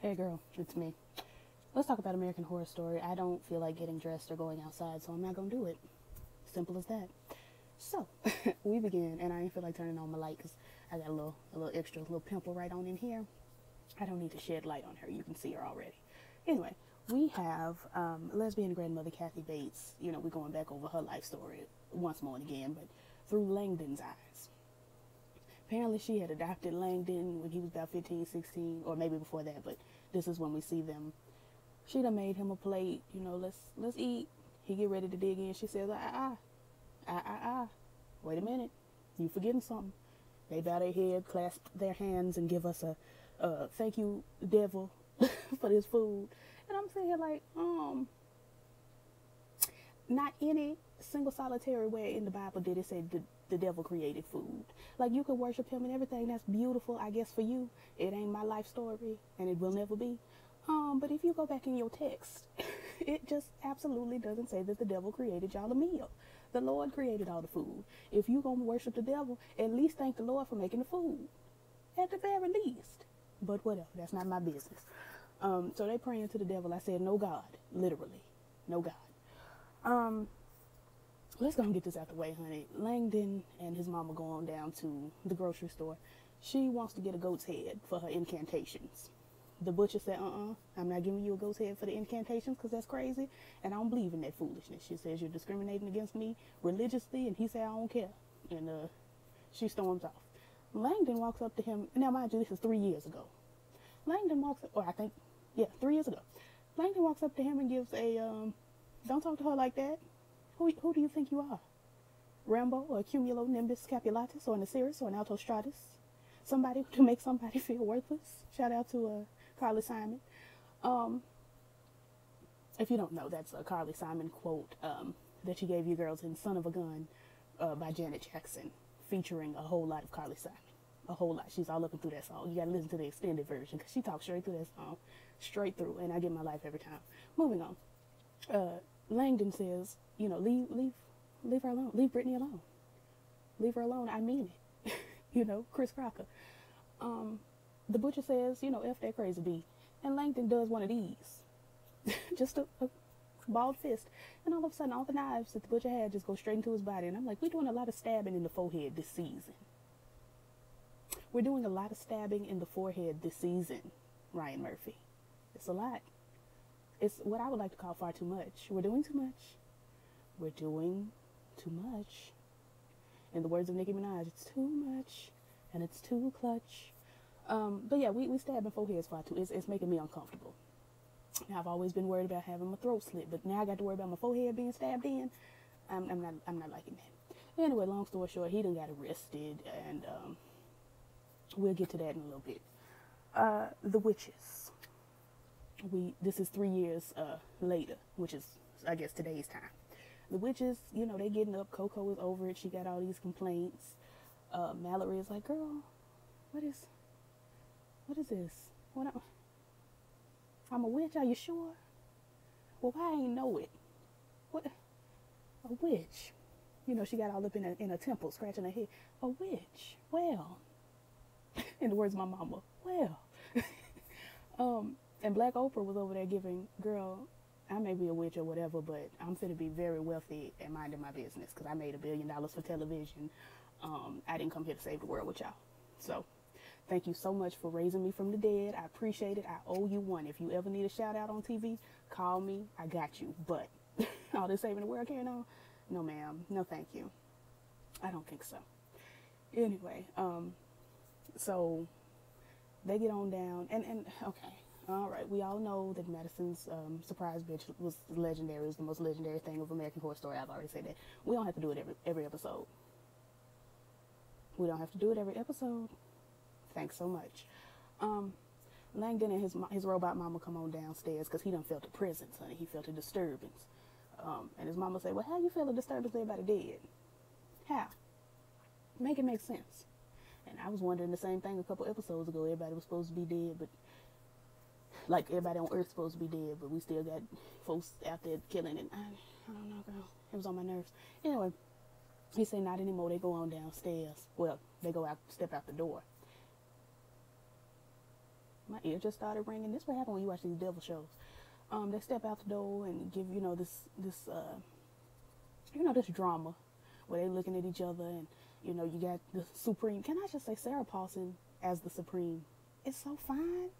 Hey girl, it's me. Let's talk about American Horror Story. I don't feel like getting dressed or going outside, so I'm not gonna do it. Simple as that. So, we begin, and I didn't feel like turning on my light because I got a little extra, little pimple right on in here. I don't need to shed light on her. You can see her already. Anyway, we have lesbian grandmother Kathy Bates. You know, we're going back over her life story once more and again, but through Langdon's eyes. Apparently she had adopted Langdon when he was about 15, 16, or maybe before that, but this is when we see them. She done made him a plate, let's eat. He get ready to dig in. She says, wait a minute, you forgetting something. They bow their head, clasp their hands, and give us a thank you, devil, for this food. And I'm sitting here like, not any single solitary where in the Bible did it say the devil created food. Like, you can worship him and everything. That's beautiful, I guess, for you. It ain't my life story, and it will never be. But if you go back in your text, it just absolutely doesn't say that the devil created y'all a meal. The Lord created all the food. If you gonna worship the devil, at least thank the Lord for making the food. At the very least. But whatever, that's not my business. So they praying to the devil. I said, no God, literally, no God. Let's go and get this out the way, honey. Langdon and his mama go on down to the grocery store. She wants to get a goat's head for her incantations. The butcher said, I'm not giving you a goat's head for the incantations because that's crazy, and I don't believe in that foolishness. She says, you're discriminating against me religiously, and he said, I don't care. And she storms off. Langdon walks up to him. Now, mind you, this is 3 years ago. Langdon walks up, or I think, 3 years ago. Langdon walks up to him and gives a, don't talk to her like that. Who do you think you are? Rambo, or Cumulonimbus Capulatus, or an Osiris, or an Altostratus? Somebody to make somebody feel worthless? Shout out to Carly Simon. If you don't know, that's a Carly Simon quote that she gave you girls in Son of a Gun by Janet Jackson, featuring a whole lot of Carly Simon. A whole lot. She's all up and through that song. You gotta listen to the extended version because she talks straight through that song. Straight through. And I get my life every time. Moving on. Langdon says, leave her alone. Leave Brittany alone. Leave her alone. I mean it. Chris Crocker. The butcher says, F that crazy bee. And Langdon does one of these. Just a bald fist. And all of a sudden, all the knives that the butcher had just go straight into his body. And I'm like, we're doing a lot of stabbing in the forehead this season. We're doing a lot of stabbing in the forehead this season, Ryan Murphy. It's a lot. It's what I would like to call far too much. We're doing too much. We're doing too much. In the words of Nicki Minaj, it's too much and it's too clutch. But yeah, we stab in foreheads far too. It's making me uncomfortable. Now, I've always been worried about having my throat slit, but now I got to worry about my forehead being stabbed in. I'm not liking that. Anyway, long story short, he done got arrested, and we'll get to that in a little bit. The witches. This is 3 years later, which is, I guess, today's time. The witches, they getting up. Coco is over it. She got all these complaints. Mallory is like, girl, what is this? I'm a witch, are you sure? Well, why I ain't know it? What? A witch. She got all up in a temple, scratching her head. A witch. Well, in the words of my mama, well. And Black Oprah was over there giving, girl, I may be a witch or whatever, but I'm finna be very wealthy and minding my business because I made $1 billion for television. I didn't come here to save the world with y'all. So, thank you so much for raising me from the dead. I appreciate it. I owe you one. If you ever need a shout out on TV, call me. I got you. But all this saving the world carrying on? No, ma'am. No, thank you. I don't think so. Anyway, so they get on down and okay. All right, we all know that Madison's surprise bitch was legendary. It was the most legendary thing of American Horror Story. I've already said that. We don't have to do it every episode. We don't have to do it every episode. Thanks so much. Langdon and his robot mama come on downstairs because he done felt a presence, honey. He felt a disturbance. And his mama said, well, how you feel a disturbance? Everybody dead. How? Make it make sense. And I was wondering the same thing a couple episodes ago. Everybody was supposed to be dead, but like everybody on Earth supposed to be dead, but we still got folks out there killing it. I don't know, girl. It was on my nerves. Anyway, he said not anymore. They go on downstairs. Well, they go out, step out the door. My ear just started ringing. This is what happened when you watch these devil shows. They step out the door and give, this drama where they looking at each other, and you got the Supreme. Can I just say Sarah Paulson as the Supreme is so fine.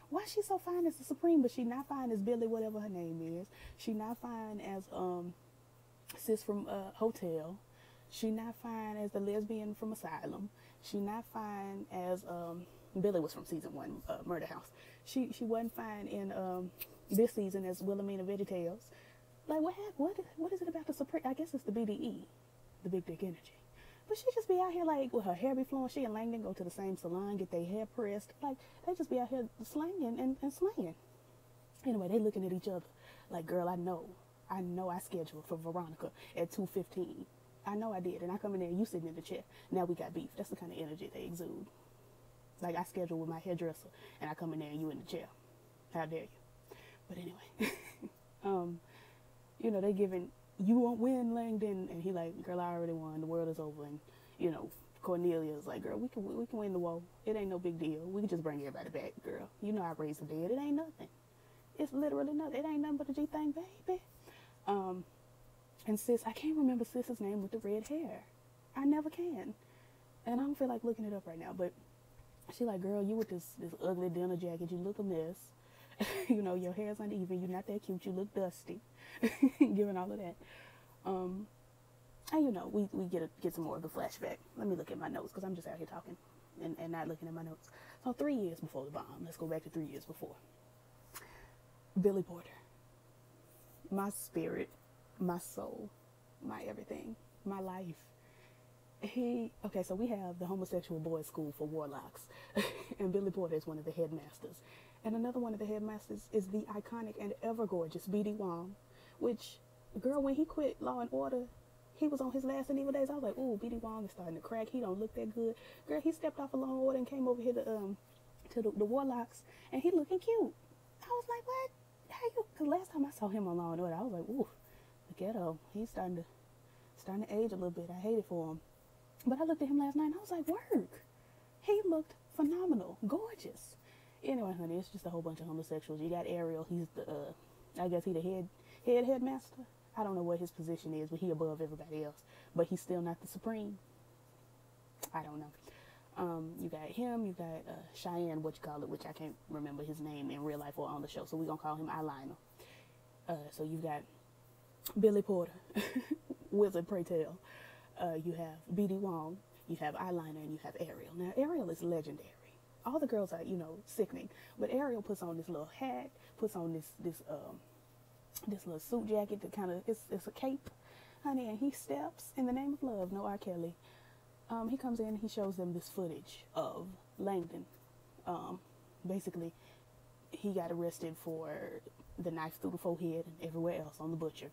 Why is she so fine as the Supreme, but she not fine as Billy, whatever her name is? She not fine as sis from Hotel. She not fine as the lesbian from Asylum. She not fine as Billy was from season 1, Murder House. She wasn't fine in this season as Wilhelmina VeggieTales. Like what is it about the Supreme? I guess it's the BDE, the big dick energy. But she just be out here like with her hair be flowing. She and Langdon go to the same salon, get their hair pressed. Like they just be out here slanging and slaying. Anyway, they looking at each other like, girl, I know I scheduled for Veronica at 2:15. I know I did, and I come in there and you sitting in the chair. Now we got beef. That's the kind of energy they exude. Like I scheduled with my hairdresser, and I come in there and you in the chair. How dare you? But anyway, they giving, you won't win, Langdon, and he like, girl, I already won. The world is over, and Cornelia's like, girl, we can win the war. It ain't no big deal. We can just bring everybody back, girl. You know I raised the dead. It ain't nothing. It's literally nothing. It ain't nothing but a G thing, baby. And sis, I can't remember sis's name with the red hair. I never can, and I don't feel like looking it up right now. But she like, girl, you with this ugly dinner jacket. You look a mess. Your hair's uneven. You're not that cute. You look dusty. Given all of that. And we get some more of the flashback. Let me look at my notes because I'm just out here talking and not looking at my notes. So 3 years before the bomb. Let's go back to 3 years before. Billy Porter. My spirit, my soul, my everything, my life. So we have the homosexual boys' school for warlocks, and Billy Porter is one of the headmasters. And another one of the headmasters is the iconic and ever gorgeous B.D. Wong, which, girl, when he quit Law and Order, he was on his last and evil days. I was like, ooh, B.D. Wong is starting to crack. He don't look that good. Girl, he stepped off of Law and Order and came over here to the warlocks, and he looking cute. I was like, what? How you? Because last time I saw him on Law and Order, I was like, ooh, the ghetto. He's starting to age a little bit. I hate it for him. But I looked at him last night and I was like, work. He looked phenomenal, gorgeous. Anyway, honey, it's just a whole bunch of homosexuals. You got Ariel. He's the, I guess he the headmaster. I don't know what his position is, but he above everybody else. But he's still not the Supreme. I don't know. You got him. You got Cheyenne, which I can't remember his name in real life or on the show. So we're going to call him Eyeliner. So you've got Billy Porter, Wizard Pray Tell. You have B.D. Wong, you have Eyeliner, and you have Ariel. Now, Ariel is legendary. All the girls are, sickening. But Ariel puts on this little hat, puts on this little suit jacket that kind of, it's a cape, honey, and he steps in the name of love, no R. Kelly. He comes in and he shows them this footage of Langdon. Basically, he got arrested for the knife through the forehead and everywhere else on the butcher.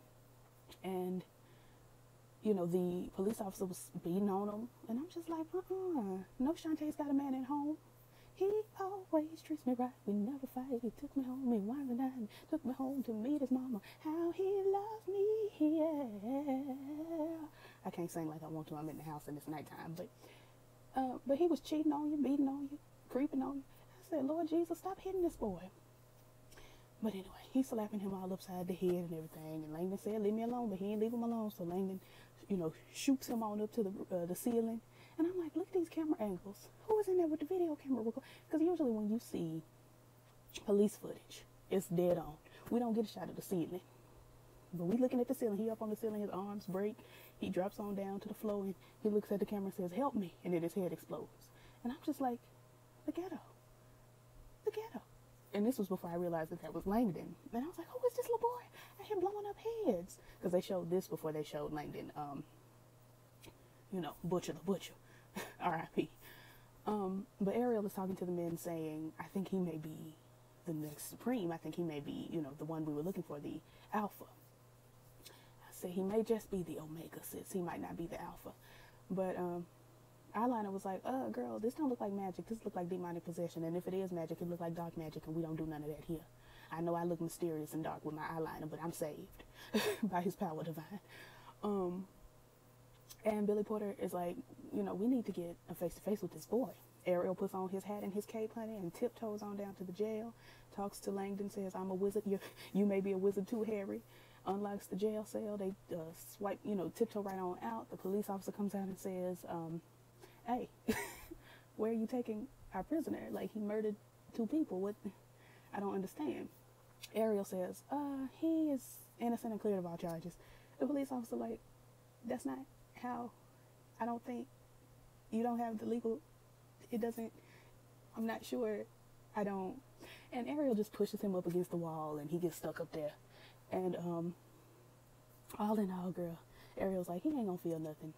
And the police officer was beating on him, and I'm just like, no, Shantae's got a man at home. He always treats me right. We never fight. He took me home in wine and dine. Took me home to meet his mama. How he loves me, yeah. I can't sing like I want to. I'm in the house and it's nighttime, but he was cheating on you, beating on you, creeping on you. I said, Lord Jesus, stop hitting this boy. But anyway, he's slapping him all upside the head and everything. And Langdon said, leave me alone, but he ain't leave him alone. So Langdon, shoots him on up to the ceiling. And I'm like, look at these camera angles. Who is in there with the video camera record? Because usually when you see police footage, it's dead on. We don't get a shot of the ceiling. But we looking at the ceiling. He up on the ceiling, his arms break. He drops on down to the floor and he looks at the camera and says, help me. And then his head explodes. And I'm just like, the ghetto. The ghetto. And this was before I realized that was Langdon. And I was like, who is this little boy out here blowing up heads? Because they showed this before they showed Langdon, Butcher the Butcher. R.I.P. But Ariel is talking to the men saying, I think he may be the next Supreme. I think he may be, the one we were looking for, the Alpha. I said, he may just be the Omega, sis. He might not be the Alpha. But Eyeliner was like, girl, this don't look like magic. This look like demonic possession. And if it is magic, it look like dark magic, and we don't do none of that here. I know I look mysterious and dark with my eyeliner, but I'm saved by his power divine. And Billy Porter is like, we need to get a face-to-face with this boy. Ariel puts on his hat and his cape, honey, and tiptoes on down to the jail. Talks to Langdon, says, I'm a wizard. You may be a wizard too, Harry. Unlocks the jail cell. They swipe, tiptoe right on out. The police officer comes out and says, hey, where are you taking our prisoner? Like, he murdered 2 people. What? I don't understand. Ariel says, he is innocent and cleared of all charges. The police officer, like, that's not how, I don't think, you don't have the legal, it doesn't, I'm not sure, I don't. And Ariel just pushes him up against the wall, and he gets stuck up there. And all in all, girl, Ariel's like, he ain't gonna feel nothing.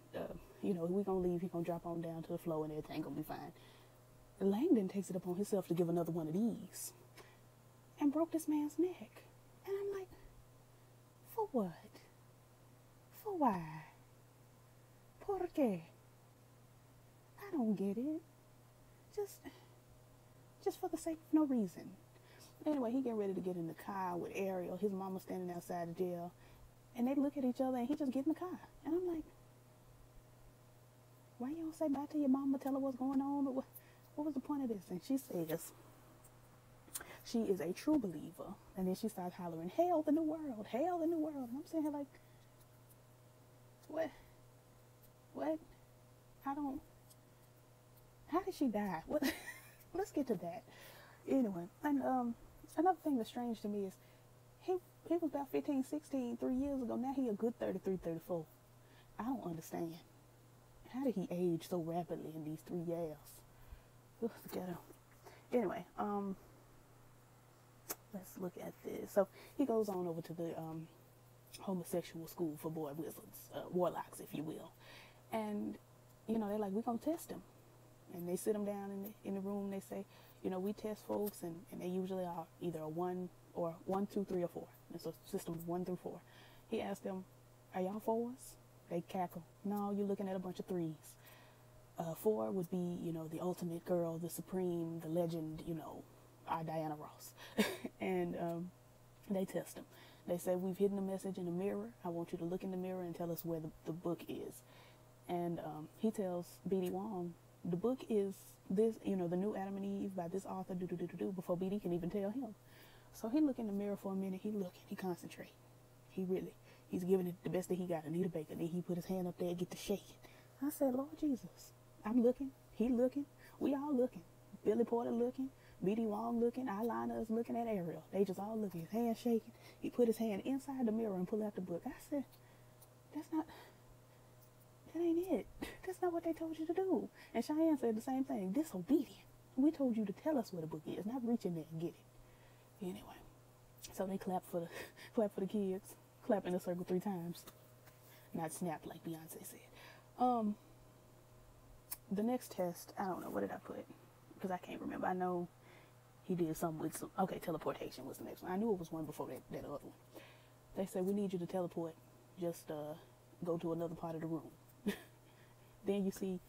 We gonna leave, he gonna drop on down to the floor, and everything gonna be fine. Langdon takes it upon himself to give another one of these, and broke this man's neck. And I'm like, for what? For why? Por qué? I don't get it. Just for the sake of no reason. Anyway, he getting ready to get in the car with Ariel. His mama standing outside the jail. And they look at each other, and he just get in the car. And I'm like, why you don't say bye to your mama, tell her what's going on? What was the point of this? And she says she is a true believer. And then she starts hollering, hail the new world, hail the new world. And I'm sitting here like, what? How did she die? What? Let's get to that. Anyway, and another thing that's strange to me is he was about 15, 16, 3 years ago. Now he a good 33, 34. I don't understand. How did he age so rapidly in these 3 years? Ugh, the ghetto. Anyway, let's look at this. So he goes on over to the homosexual school for boy wizards, warlocks, if you will. And, they're like, we're going to test him. And they sit him down in the room. They say, we test folks, and they usually are either a 1, 2, 3, or 4. It's a system of 1 through 4. He asked them, are y'all 4s? They cackle. No, you're looking at a bunch of 3s. 4 would be, the ultimate girl, the supreme, the legend, our Diana Ross. And they test him. They say, we've hidden a message in the mirror. I want you to look in the mirror and tell us where the book is. And he tells B.D. Wong, the book is this, the new Adam and Eve by this author, before B.D. can even tell him. So he look in the mirror for a minute. He looking. He concentrate. He's giving it the best that he got. Anita Baker. Then he put his hand up there and get to shaking. I said, Lord Jesus, I'm looking. He looking. We all looking. Billy Porter looking. B.D. Wong looking. Eyeliner is looking at Ariel. They just all looking. His hand shaking. He put his hand inside the mirror and pulled out the book. I said, that ain't it. That's not what they told you to do. And Cheyenne said the same thing. Disobedient. We told you to tell us where the book is, not reach in there and get it. Anyway, so they clap for the kids. Clap in a circle 3 times. Not snap like Beyonce said. The next test, I don't know, what did I put? Because I can't remember. I know he did something with teleportation was the next one. I knew it was one before that other one. They said, we need you to teleport. Just go to another part of the room. Then you see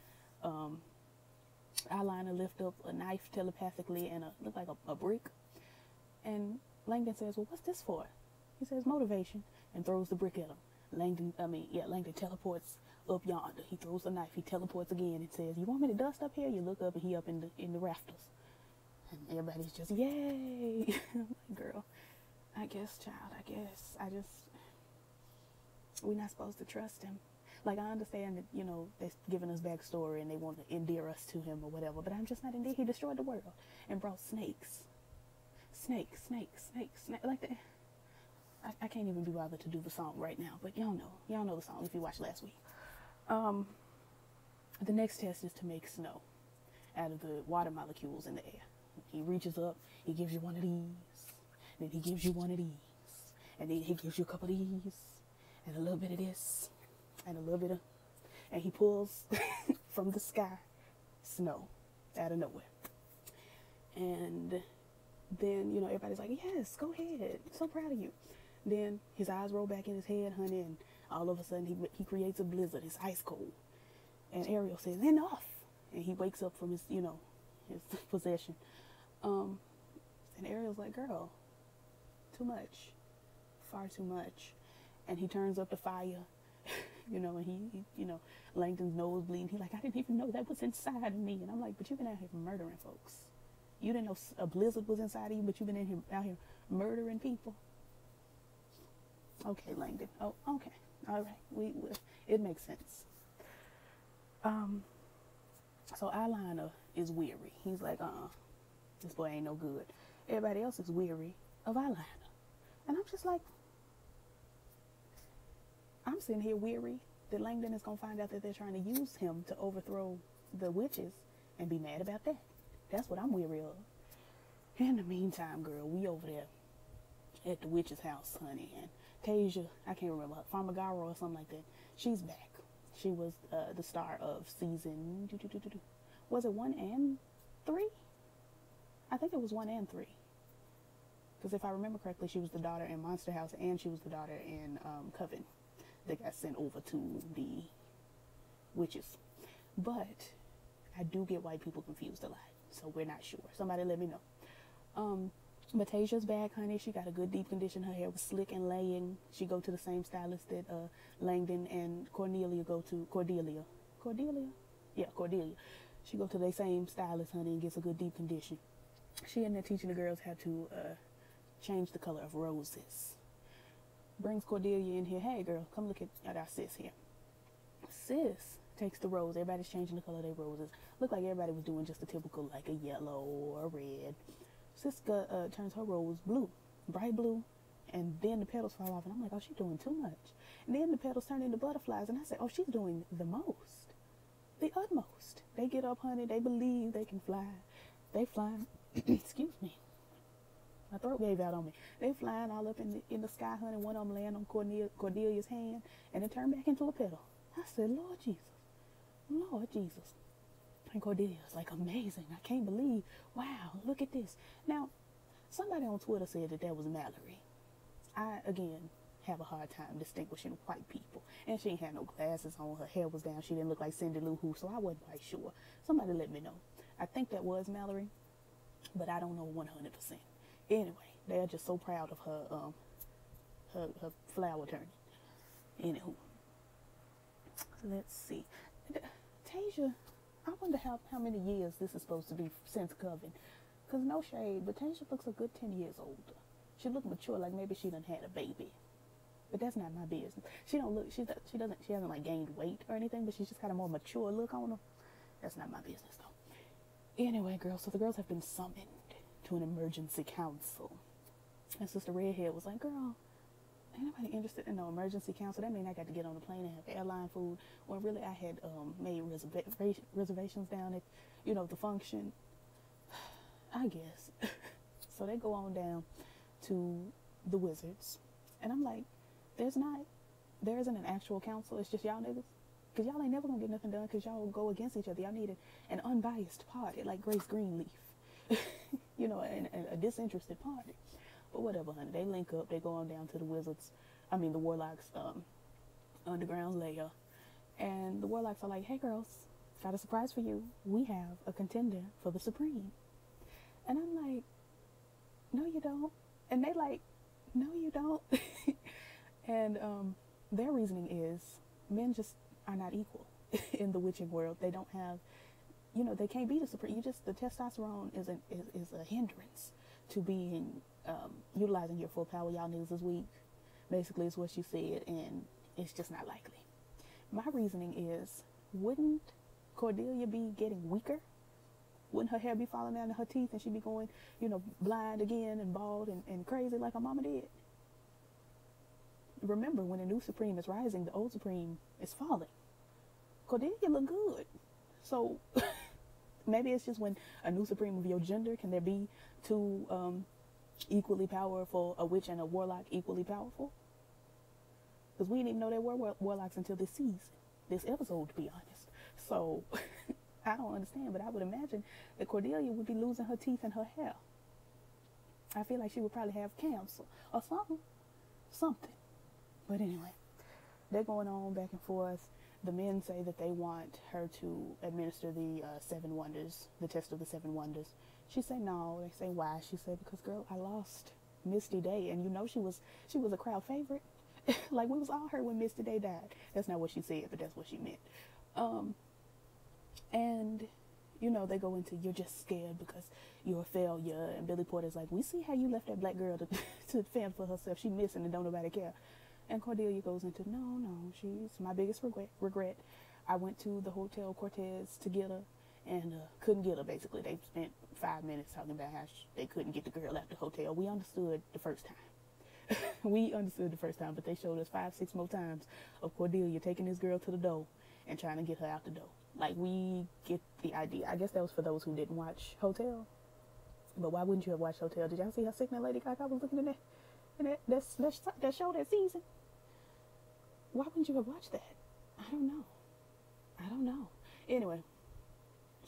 Eyeliner lift up a knife telepathically and look like a brick. And Langdon says, well, what's this for? He says, motivation, and throws the brick at him. Langdon teleports up yonder. He throws the knife. He teleports again and says, you want me to dust up here? You look up and he up in the rafters. And everybody's just, yay. Girl, I guess, child, we're not supposed to trust him. Like, I understand that, they're giving us backstory and they want to endear us to him or whatever, but I'm just not endeared. He destroyed the world and brought snakes. Snakes. Like that. I can't even be bothered to do the song right now, but y'all know the song if you watched last week. The next test is to make snow out of the water molecules in the air. He reaches up, he gives you one of these, then he gives you one of these, and then he gives you a couple of these, and a little bit of this, and a little bit of, and he pulls from the sky snow out of nowhere. And then, everybody's like, yes, go ahead, so proud of you. Then his eyes roll back in his head, honey, and all of a sudden he creates a blizzard. It's ice cold. And Ariel says, enough. And he wakes up from his, his possession. And Ariel's like, girl, too much. Far too much. And he turns up the fire. and Langdon's nose bleeding. He's like, I didn't even know that was inside of me. And I'm like, but you've been out here murdering folks. You didn't know a blizzard was inside of you, but you've been out here murdering people. Okay, Langdon. Oh, okay. All right. It makes sense. So eyeliner is weary. He's like, this boy ain't no good. Everybody else is weary of eyeliner. And I'm just like, I'm sitting here weary that Langdon is going to find out that they're trying to use him to overthrow the witches and be mad about that. That's what I'm weary of. In the meantime, girl, we over there at the witch's house, honey. And Tasia, I can't remember, Farmagara or something like that, she's back. She was the star of season, was it 1 and 3? I think it was 1 and 3. Because if I remember correctly, she was the daughter in Monster House and she was the daughter in Coven that got sent over to the witches. But I do get white people confused a lot, so we're not sure. Somebody let me know. But Tasia's back, honey. She got a good deep condition. Her hair was slick and laying. She go to the same stylist that Langdon and Cordelia go to. Cordelia? Yeah, Cordelia. She go to the same stylist, honey, and gets a good deep condition. She in there teaching the girls how to change the color of roses. Brings Cordelia in here. Hey, girl, come look at our sis here. Sis takes the rose. Everybody's changing the color of their roses. Looked like everybody was doing just a typical, like a yellow or a red. Sis turns her rose blue, bright blue, and then the petals fall off. And I'm like, oh, she's doing too much. And then the petals turn into butterflies. And I said, oh, she's doing the most, the utmost. They get up, honey. They believe they can fly. They fly. Excuse me. My throat gave out on me. They flying all up in the sky, honey. One of them land on Cordelia's hand, and it turned back into a petal. I said, Lord Jesus. Lord Jesus. And Cordelia's like, amazing. I can't believe. Wow, look at this. Now, somebody on Twitter said that was Mallory. I, again, have a hard time distinguishing white people. And she ain't had no glasses on. Her hair was down. She didn't look like Cindy Lou Who, so I wasn't quite sure. Somebody let me know. I think that was Mallory, but I don't know 100%. Anyway, they're just so proud of her flower turning. Anywho, so let's see. Tasia, I wonder how many years this is supposed to be since Coven. Because no shade, but Tasia looks a good 10 years older. She look mature, like maybe she done had a baby. But that's not my business. She hasn't like gained weight or anything, but she's just got a more mature look on her. That's not my business though. Anyway, girls, so the girls have been summoned to an emergency council. And Sister Redhead was like, girl, ain't nobody interested in no emergency council. That means I got to get on the plane and have airline food. When really I had made reservations down at, the function. I guess. So they go on down to the Wizards. And I'm like, there isn't an actual council. It's just y'all niggas. Because y'all ain't never going to get nothing done because y'all will go against each other. Y'all need an unbiased party like Grace Greenleaf. And a disinterested party. But whatever, honey. They link up. They go on down to the the Warlocks' underground lair. And the Warlocks are like, hey, girls, got a surprise for you. We have a contender for the Supreme. And I'm like, no, you don't. And they like, no, you don't. And their reasoning is men just are not equal in the witching world. They don't have, they can't be the Supreme. The testosterone is a hindrance to being, utilizing your full power. Y'all niggas is weak, basically is what she said, and it's just not likely. My reasoning is, wouldn't Cordelia be getting weaker? Wouldn't her hair be falling down to her teeth and she'd be going, blind again and bald and crazy like her mama did? Remember, when a new Supreme is rising, the old Supreme is falling. Cordelia look good. So maybe it's just when a new Supreme of your gender, can there be two equally powerful, a witch and a warlock equally powerful? Because we didn't even know there were warlocks until this season, this episode, to be honest. So I don't understand, but I would imagine that Cordelia would be losing her teeth and her hair. I feel like she would probably have cancer or something. But anyway, they're going on back and forth. The men say that they want her to administer the 7 wonders, the test of the 7 wonders. She said no. They say why? She said, because girl, I lost Misty Day, and she was a crowd favorite. Like, we was all hurt when Mr. Day died. That's not what she said, but that's what she meant. And, you know, they go into, you're just scared because you're a failure. And Billy Porter's like, we see how you left that black girl to fend for herself. She missing and don't nobody care. And Cordelia goes into, no, she's my biggest regret. I went to the Hotel Cortez to get her and couldn't get her, basically. They spent 5 minutes talking about how they couldn't get the girl out the hotel. We understood the first time. We understood the first time, but they showed us 5, 6 more times of Cordelia taking this girl to the door and trying to get her out the door. Like, we get the idea. I guess that was for those who didn't watch Hotel. But why wouldn't you have watched Hotel? Did y'all see how sick that Lady Gaga was looking at that show, that season? Why wouldn't you have watched that? I don't know. Anyway,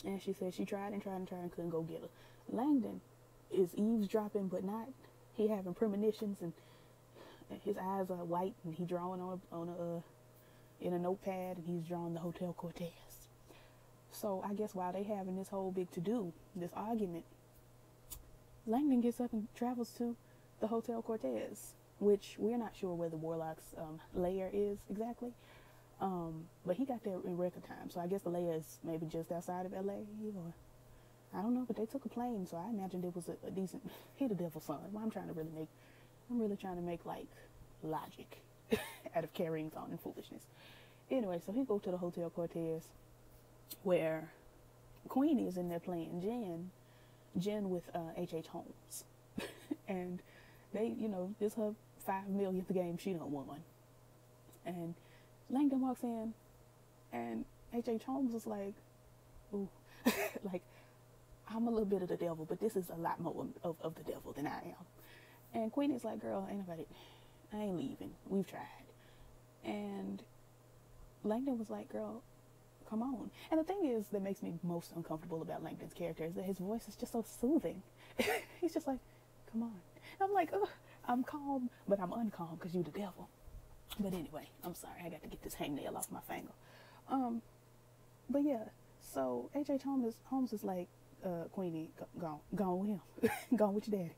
and she said she tried and couldn't go get her. Langdon is eavesdropping, but not. He having premonitions, and his eyes are white, and he drawing in a notepad, and he's drawing the Hotel Cortez. So I guess while they having this whole big to-do, this argument, Langdon gets up and travels to the Hotel Cortez, which we're not sure where the Warlock's lair is exactly. But he got there in record time, so I guess the lair is maybe just outside of LA, or I don't know. But they took a plane, so I imagined it was a decent. He the devil's son. Well, I'm really trying to make like logic out of carrying on and foolishness. Anyway, so he go to the Hotel Cortez, where Queenie is in there playing Jen with H.H. Holmes, and they, you know, this her 5 millionth game she done won. And Langdon walks in, and H.H. Holmes was like, ooh, like, I'm a little bit of the devil, but this is a lot more of the devil than I am. And Queenie's like, girl, I ain't leaving. We've tried. And Langdon was like, girl, come on. And the thing is that makes me most uncomfortable about Langdon's character is that his voice is just so soothing. He's just like, come on. And I'm like, ugh, I'm calm, but I'm uncalm because you the devil. But anyway, I'm sorry. I got to get this hangnail off my finger. But yeah, so H.H. Holmes is like, Queenie, gone with him. Gone with your daddy.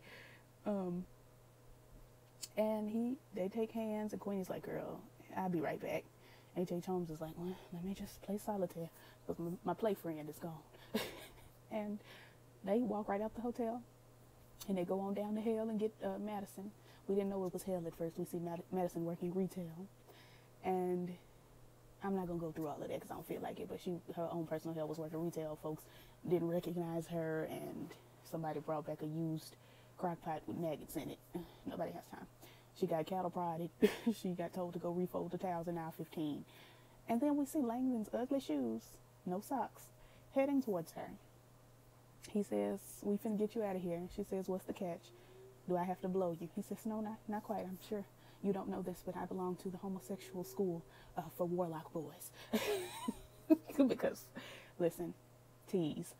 And they take hands, and Queenie's like, girl, I'll be right back. H.H. Holmes is like, well, let me just play solitaire because my play friend is gone. And they walk right out the hotel, and they go on down the hill and get Madison. We didn't know it was hell at first. We see Madison working retail, and I'm not going to go through all of that because I don't feel like it, but her own personal hell was working retail. Folks didn't recognize her, and somebody brought back a used crock pot with maggots in it. Nobody has time. She got cattle prodded. She got told to go refold the towels in aisle 15. And then we see Langdon's ugly shoes, no socks, heading towards her. He says, we finna get you out of here. And she says, what's the catch? Do I have to blow you? He says, no, not quite. I'm sure you don't know this, but I belong to the homosexual school for warlock boys. Because, listen, tease.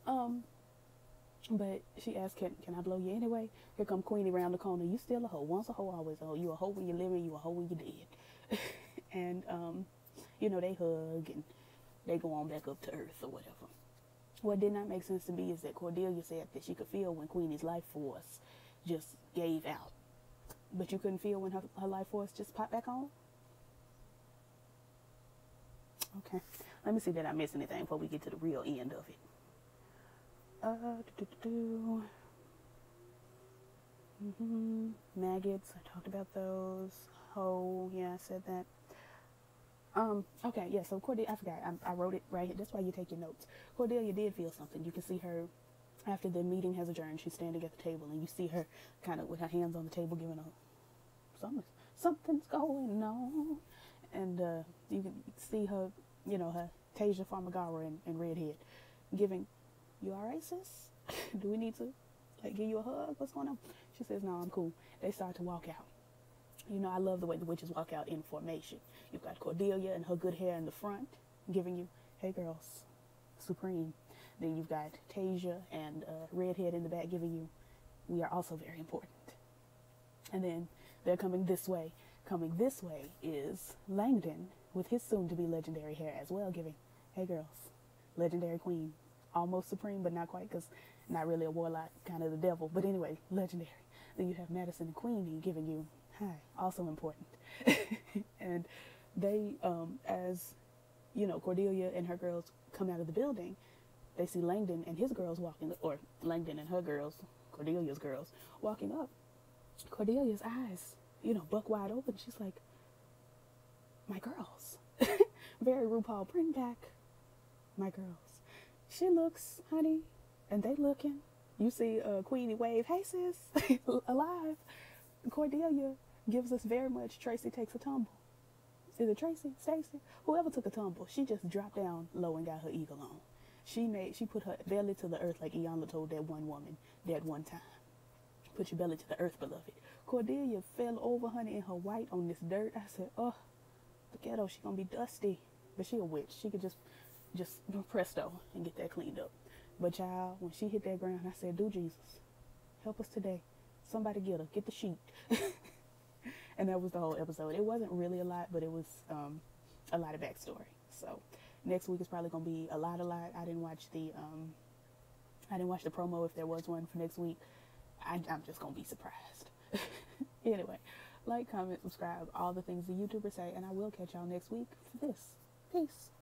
But she asked, can I blow you anyway? Here come Queenie around the corner. You still a hoe. Once a hoe, always a hoe. You a hoe when you're living, you a hoe when you're dead. And, you know, they hug and they go on back up to earth or whatever. What did not make sense to me is that Cordelia said that she could feel when Queenie's life force just gave out. But you couldn't feel when her life force just popped back on? Okay. Let me see that I missed anything before we get to the real end of it. Maggots, I talked about those. Hoe, yeah, I said that. Okay, yeah, so Cordelia, I forgot, I wrote it right here. That's why you take your notes. Cordelia did feel something. You can see her, after the meeting has adjourned, she's standing at the table, and you see her kind of with her hands on the table giving something's going on. And you can see her, you know, her Tasia Farmagara and Redhead giving, you all right, sis? Do we need to, like, give you a hug? What's going on? She says, no, I'm cool. They start to walk out. You know, I love the way the witches walk out in formation. You've got Cordelia and her good hair in the front, giving you, hey, girls, supreme. Then you've got Tasia and Redhead in the back giving you, we are also very important. And then they're coming this way. Coming this way is Langdon with his soon-to-be legendary hair as well, giving, hey, girls, legendary queen. Almost supreme, but not quite, because not really a warlock, kind of the devil. But anyway, legendary. Then you have Madison and Queenie giving you hi, also important. And they, as you know, Cordelia and her girls come out of the building, they see Langdon and his girls walking, or Langdon and her girls, Cordelia's girls, walking up. Cordelia's eyes, you know, buck wide open. She's like, my girls. Very RuPaul, bring back my girls. She looks, honey, and they looking. You see Queenie wave, hey sis, alive. Cordelia gives us very much Tracy takes a tumble. Is it Tracy? Stacy? Whoever took a tumble, she just dropped down low and got her eagle on. She put her belly to the earth like Iyanla told that one woman that one time. Put your belly to the earth, beloved. Cordelia fell over, honey, in her white on this dirt. I said, oh, the ghetto, she gonna be dusty. But she a witch. She could just presto and get that cleaned up. But child, when she hit that ground, I said, do Jesus. Help us today. Somebody get her. Get the sheet. And that was the whole episode. It wasn't really a lot, but it was a lot of backstory. So next week is probably gonna be a lot. I didn't watch the promo if there was one for next week. I'm just gonna be surprised. Anyway, like, comment, subscribe, all the things the YouTubers say, and I will catch y'all next week for this. Peace.